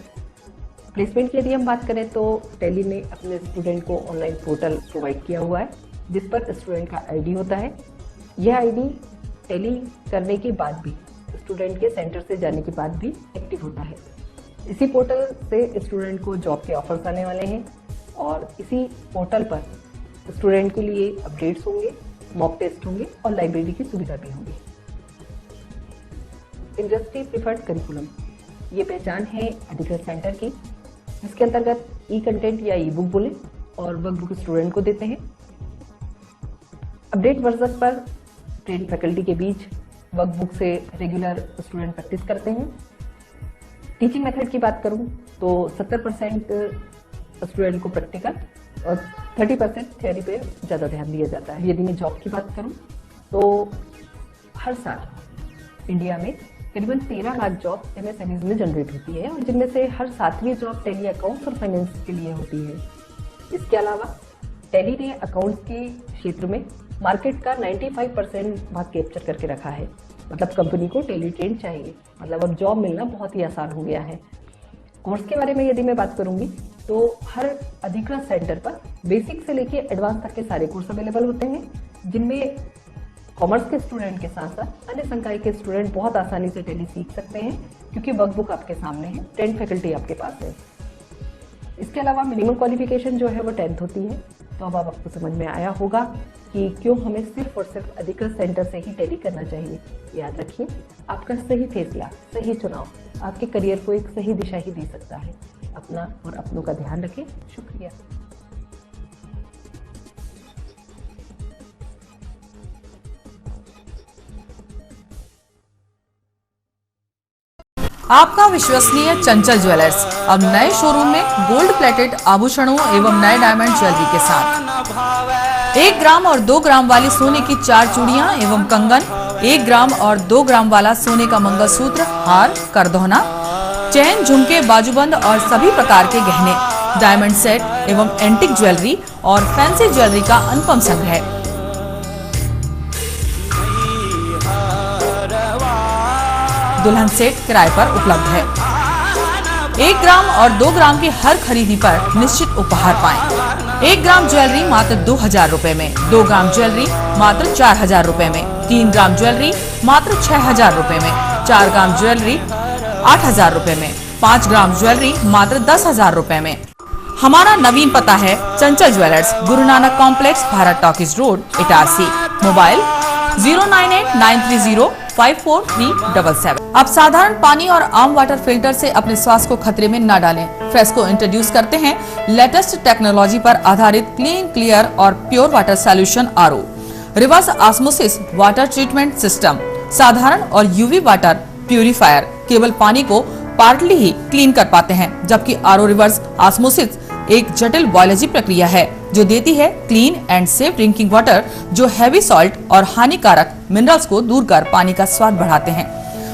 प्लेसमेंट की यदि हम बात करें तो टैली ने अपने स्टूडेंट को ऑनलाइन पोर्टल प्रोवाइड किया हुआ है, जिस पर स्टूडेंट का ID होता है। यह ID टैली करने के बाद भी, स्टूडेंट के सेंटर से जाने के बाद भी एक्टिव होता है। इसी पोर्टल से स्टूडेंट को जॉब के ऑफर्स आने वाले हैं, और इसी पोर्टल पर स्टूडेंट के लिए अपडेट्स होंगे, मॉक टेस्ट होंगे और लाइब्रेरी की सुविधा भी होगी। इंडस्ट्री प्रिफर्ड करिकुलम, ये पहचान है अधिकृत सेंटर की, जिसके अंतर्गत कंटेंट या बुक बोले और वर्कबुक स्टूडेंट को देते हैं। अपडेट वर्जन पर ट्रेन फैकल्टी के बीच वर्कबुक से रेगुलर स्टूडेंट प्रैक्टिस करते हैं। टीचिंग मेथड की बात करूं तो 70% स्टूडेंट को प्रैक्टिकल और 30% थ्योरी पे ज़्यादा ध्यान दिया जाता है। यदि मैं जॉब की बात करूं तो हर साल इंडिया में करीबन 13 लाख जॉब MSMEs में जनरेट होती है, और जिनमें से हर 7वीं जॉब टैली अकाउंट्स और फाइनेंस के लिए होती है। इसके अलावा टैली ने अकाउंट्स के क्षेत्र में मार्केट का 95% भाग कैप्चर करके रखा है। मतलब कंपनी को टैली ट्रेन चाहिए, मतलब अब जॉब मिलना बहुत ही आसान हो गया है। कोर्स के बारे में यदि मैं बात करूंगी तो हर अधिकृत सेंटर पर बेसिक से लेके एडवांस तक के सारे कोर्स अवेलेबल होते हैं, जिनमें कॉमर्स के स्टूडेंट के साथ साथ अन्य संकाय के स्टूडेंट बहुत आसानी से टैली सीख सकते हैं, क्योंकि वर्कबुक आपके सामने है, ट्रेंड फैकल्टी आपके पास है। इसके अलावा मिनिमम क्वालिफिकेशन जो है वो 10th होती है। तो अब आपको समझ में आया होगा कि क्यों हमें सिर्फ और सिर्फ अधिकृत सेंटर से ही टैली करना चाहिए। याद रखिए, आपका सही फैसला, सही चुनाव आपके करियर को एक सही दिशा ही दे सकता है। अपना और अपनों का ध्यान रखें। शुक्रिया। आपका विश्वसनीय चंचल ज्वेलर्स अब नए शोरूम में गोल्ड प्लेटेड आभूषणों एवं नए डायमंड ज्वेलरी के साथ 1 ग्राम और 2 ग्राम वाली सोने की 4 चूड़ियां एवं कंगन, 1 ग्राम और 2 ग्राम वाला सोने का मंगलसूत्र, हार, करदौना, चैन, झुमके, बाजूबंद और सभी प्रकार के गहने, डायमंड सेट एवं एंटिक ज्वेलरी और फैंसी ज्वेलरी का अनुपम संग्रह दुल्हन सेट किराए पर उपलब्ध है। 1 ग्राम और 2 ग्राम की हर खरीदी पर निश्चित उपहार पाएं। 1 ग्राम ज्वेलरी मात्र 2000 रुपए में, 2 ग्राम ज्वेलरी मात्र 4000 रुपए में, 3 ग्राम ज्वेलरी मात्र 6000 रुपए में, 4 ग्राम ज्वेलरी 8000 रुपए में, 5 ग्राम ज्वेलरी मात्र 10,000 रुपए में। हमारा नवीन पता है चंचल jewellers, Guru Nanak complex, Bharat talkies road, Itarsi. Mobile 09893054377। अब साधारण पानी और आम वाटर फिल्टर से अपने स्वास्थ्य को खतरे में न डालें। फ्रेस्को इंट्रोड्यूस करते हैं लेटेस्ट टेक्नोलॉजी पर आधारित क्लीन, क्लियर और pure water solution RO, reverse osmosis water treatment system, साधारण और यूवी वाटर प्यूरिफायर केवल पानी को पार्टली ही क्लीन कर पाते हैं, जबकि आरओ रिवर्स ऑस्मोसिस एक जटिल बायोलॉजी प्रक्रिया है जो देती है clean and safe drinking water, जो हैवी सॉल्ट और हानिकारक मिनरल्स को दूर कर पानी का स्वाद बढ़ाते हैं।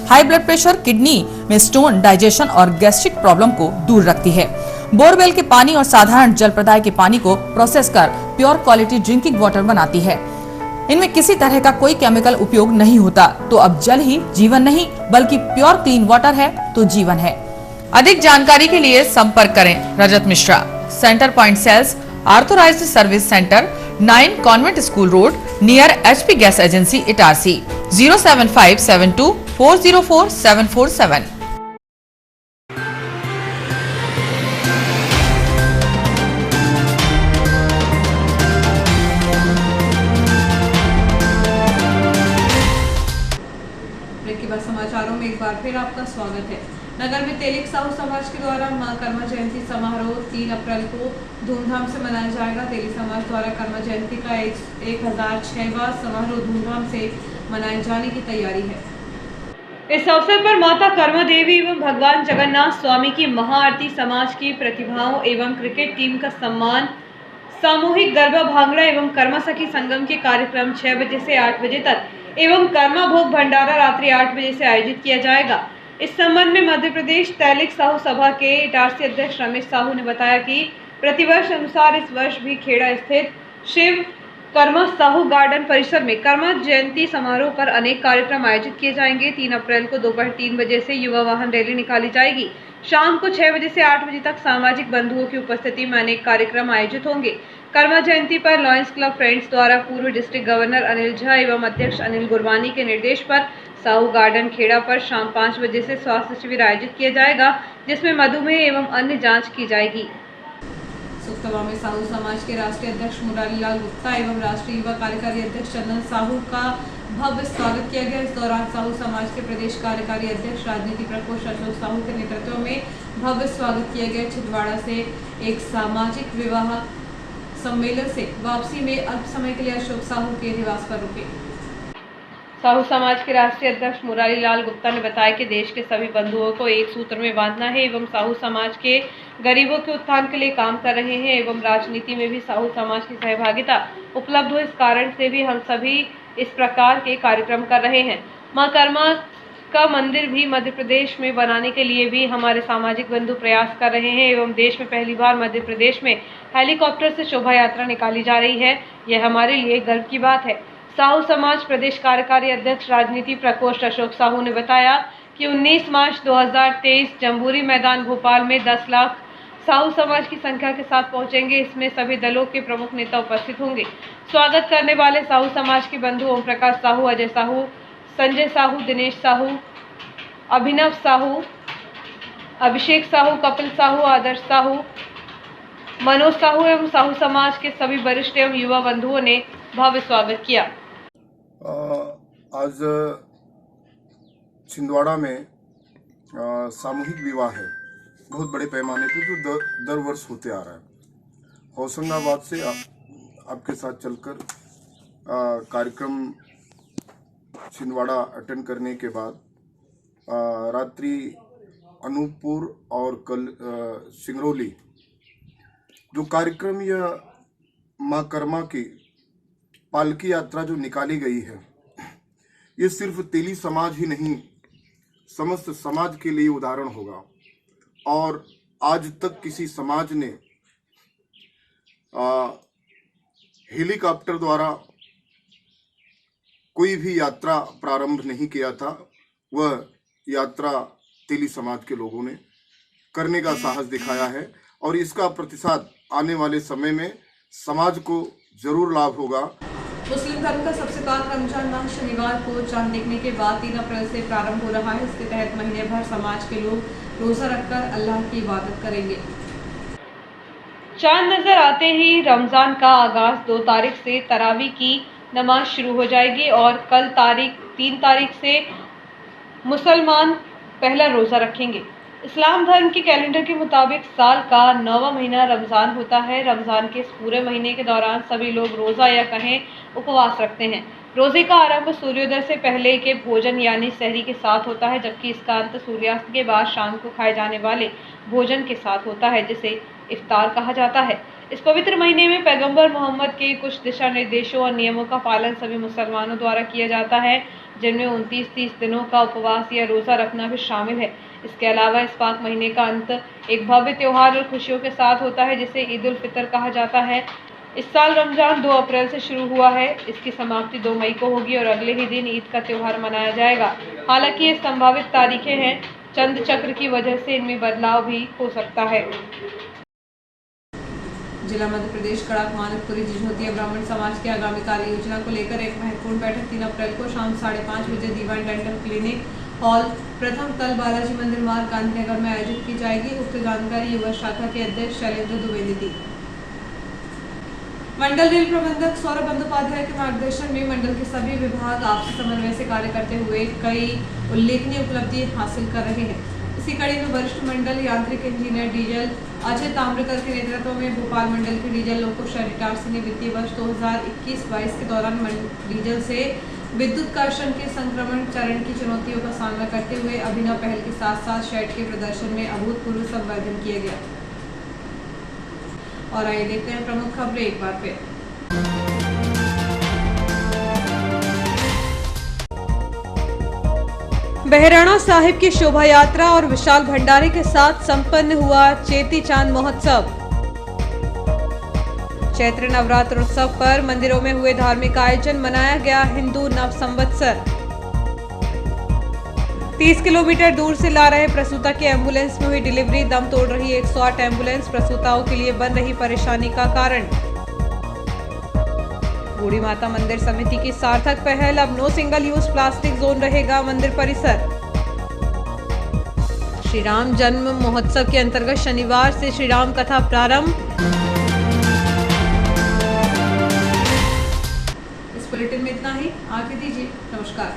हाई ब्लड प्रेशर, किडनी में स्टोन, डाइजेशन और गैस्ट्रिक प्रॉब्लम को दूर रखती है। बोरवेल के पानी और साधारण जल प्रदाय के पानी को प्रोसेस कर प्योर क्वालिटी ड्रिंकिंग वाटर बनाती है। इनमें किसी तरह का कोई केमिकल उपयोग नहीं होता। तो अब जल ही जीवन नहीं बल्कि प्योर क्लीन वाटर है तो जीवन है। अधिक जानकारी के लिए संपर्क करें Rajat Mishra, centre point sales, authorised service centre, 9 convent school road, near HP gas agency, Itarsi. 07572404747। समाचारों में एक बार फिर आपका स्वागत है। नगर में तेलिक साहू समाज के द्वारा मां कर्मा जयंती समारोह 3 अप्रैल को धूमधाम से मनाया जाएगा। तेलिक समाज द्वारा कर्मा जयंती का 1006वां समारोह धूमधाम से मनाए जाने की तैयारी है। इस अवसर पर माता कर्मा देवी एवं भगवान जगन्नाथ स्वामी की महाआरती, समाज की प्रतिभाओं एवं क्रिकेट टीम का सम्मान, सामूहिक गरबा भांगड़ा एवं कर्मा सखी संगम के कार्यक्रम 6 बजे से 8 बजे तक एवं कर्मा भोग भंडारा रात्रि 8 बजे से आयोजित किया जाएगा। इस संबंध में मध्य प्रदेश तैलिक साहू सभा के इटारसी अध्यक्ष रमेश साहू ने बताया कि प्रतिवर्ष अनुसार इस वर्ष भी खेड़ा स्थित शिव कर्मा साहू गार्डन परिसर में कर्मा जयंती समारोह पर अनेक कार्यक्रम आयोजित किए जाएंगे। 3 अप्रैल को दोपहर 3 बजे से युवा वाहन रैली निकाली जाएगी। शाम को 6 बजे से 8 बजे तक सामाजिक बंधुओं की उपस्थिति में अनेक कार्यक्रम आयोजित होंगे। कर्मा जयंती पर लॉयंस क्लब फ्रेंड्स द्वारा पूर्व डिस्ट्रिक्ट गवर्नर अनिल झा एवं अध्यक्ष अनिल गुरवानी के निर्देश पर साहू गार्डन खेड़ा पर शाम 5 बजे से स्वास्थ्य शिविर आयोजित किया जाएगा, जिसमें मधुमेह एवं अन्य जांच की जाएगी। सुखसभा में साहू समाज के राष्ट्रीय अध्यक्ष मुरारी लाल गुप्ता एवं राष्ट्रीय युवा कार्यकारी अध्यक्ष चंदन साहू का भव्य स्वागत किया गया। इस दौरान साहू समाज के प्रदेश कार्यकारी अध्यक्ष राजनीति प्रकोष्ठ अशोक साहू के नेतृत्व में भव्य स्वागत किया गया। छिंदवाड़ा से एक सामाजिक विवाह सम्मेलन से वापसी में अल्प समय के लिए अशोक साहू के निवास पर रुके। साहू समाज के राष्ट्रीय अध्यक्ष मुरारी लाल गुप्ता ने बताया कि देश के सभी बंधुओं को एक सूत्र में बांधना है एवं साहू समाज के गरीबों के उत्थान के लिए काम कर रहे हैं एवं राजनीति में भी साहू समाज की सहभागिता उपलब्ध हो। इस कारण से भी हम सभी इस प्रकार के कार्यक्रम कर रहे हैं। मां कर्मा का मंदिर भी मध्य प्रदेश में बनाने के लिए भी हमारे सामाजिक बंधु प्रयास कर रहे हैं एवं देश में पहली बार मध्य प्रदेश में हेलीकॉप्टर से शोभा यात्रा निकाली जा रही है। यह हमारे लिए गर्व की बात है। साहू समाज प्रदेश कार्यकारी अध्यक्ष राजनीति प्रकोष्ठ अशोक साहू ने बताया कि 19 मार्च 2023 जम्बूरी मैदान भोपाल में 10 लाख साहू समाज की संख्या के साथ पहुंचेंगे। इसमें सभी दलों के प्रमुख नेता उपस्थित होंगे। स्वागत करने वाले साहू समाज के बंधु ओम प्रकाश साहू, अजय साहू, संजय साहू, दिनेश साहू, अभिनव साहू, अभिषेक साहू, कपिल साहू, आदर्श साहू, मनोज साहू एवं साहू समाज के सभी वरिष्ठ एवं युवा बंधुओं ने भव्य स्वागत किया। आज छिंदवाड़ा में सामूहिक विवाह है, बहुत बड़े पैमाने पे जो दर वर्ष होते आ रहा है। होशंगाबाद से आपके साथ चलकर कार्यक्रम छिंदवाड़ा अटेंड करने के बाद रात्रि अनूपपुर और कल सिंगरौली जो कार्यक्रम या माँ कर्मा की पालकी यात्रा जो निकाली गई है, ये सिर्फ तेली समाज ही नहीं समस्त समाज के लिए उदाहरण होगा। और आज तक किसी समाज ने हेलीकॉप्टर द्वारा कोई भी यात्रा प्रारंभ नहीं किया था। वह यात्रा तेली समाज के लोगों ने करने का साहस दिखाया है और इसका प्रतिशत आने वाले समय में समाज को जरूर लाभ होगा। मुस्लिम धर्म का सबसे पाक रमजान माह शनिवार को चांद देखने के बाद 3 अप्रैल से प्रारंभ हो रहा है। इसके तहत महीने भर समाज के लोग रोजा रखकर अल्लाह की इबादत करेंगे। चांद नजर आते ही रमजान का आगाज 2 तारीख से तरावी की नमाज शुरू हो जाएगी और कल 3 तारीख से मुसलमान पहला रोजा रखेंगे। इस्लाम धर्म के कैलेंडर के मुताबिक साल का 9वां महीना रमजान होता है। रमजान के इस पूरे महीने के दौरान सभी लोग रोजा या कहें उपवास रखते हैं। रोजे का आरंभ सूर्योदय से पहले के भोजन यानी सहरी के साथ होता है, जबकि इसका अंत सूर्यास्त के बाद शाम को खाए जाने वाले भोजन के साथ होता है, जिसे इफ्तार कहा जाता है। इस पवित्र महीने में पैगंबर मोहम्मद के कुछ दिशा निर्देशों और नियमों का पालन सभी मुसलमानों द्वारा किया जाता है, जिनमें 29-30 दिनों का उपवास या रोजा रखना भी शामिल है। इसके अलावा इस पाक महीने का अंत एक भव्य त्योहार और खुशियों के साथ होता है, जिसे ईद उल फितर कहा जाता है। इस साल रमजान 2 अप्रैल से शुरू हुआ है। इसकी समाप्ति 2 मई को होगी और अगले ही दिन ईद का त्योहार मनाया जाएगा। हालांकि ये संभावित तारीखें हैं, चंद्र चक्र की वजह से इनमें बदलाव भी हो सकता है। जिला मध्य प्रदेश कड़ाक मानकपुरी जिझोतिया ब्राह्मण समाज की आगामी कार्य योजना को लेकर एक महत्वपूर्ण बैठक 3 अप्रैल को शाम 5:30 बजे दीवान डेंटल क्लिनिक हॉल प्रथम तल बालाजी मंदिर मार्ग गांधीनगर में आयोजित की जाएगी। उक्त जानकारी युवा शाखा के अध्यक्ष शैलेंद्र दुबे ने दी। मंडल रेल प्रबंधक सौरभ बंदोपाध्याय के मार्गदर्शन में मंडल के सभी विभाग आपसी समन्वय से कार्य करते हुए कई उल्लेखनीय उपलब्धि हासिल कर रहे हैं। इसी कड़ी में वरिष्ठ मंडल यांत्रिक इंजीनियर डीजल अजय ताम्रकर के नेतृत्व में भोपाल मंडल के डीजल लोको शैरिटार्सी ने वित्तीय वर्ष 2021-22 के दौरान डीजल से विद्युत कर्षण के संक्रमण चरण की चुनौतियों का सामना करते हुए अभिनव पहल के साथ साथ शेड के प्रदर्शन में अभूतपूर्व संवर्धन किया गया। और आइए देखते हैं प्रमुख खबरें एक बार फिर। बहराणा साहिब की शोभा यात्रा और विशाल भंडारे के साथ संपन्न हुआ चेती चांद महोत्सव। चैत्र नवरात्र उत्सव पर मंदिरों में हुए धार्मिक आयोजन, मनाया गया हिंदू नव संवत्सर। 30 किलोमीटर दूर से ला रहे प्रसूता की एम्बुलेंस में हुई डिलीवरी, दम तोड़ रही 108 एम्बुलेंस प्रसूताओं के लिए बन रही परेशानी का कारण। बूढ़ी माता मंदिर समिति की सार्थक पहल, अब no single use plastic zone रहेगा मंदिर परिसर। श्री राम जन्म महोत्सव के अंतर्गत शनिवार से श्री राम कथा प्रारंभ। इस बुलेटिन में इतना ही, आगे दीजिए, नमस्कार।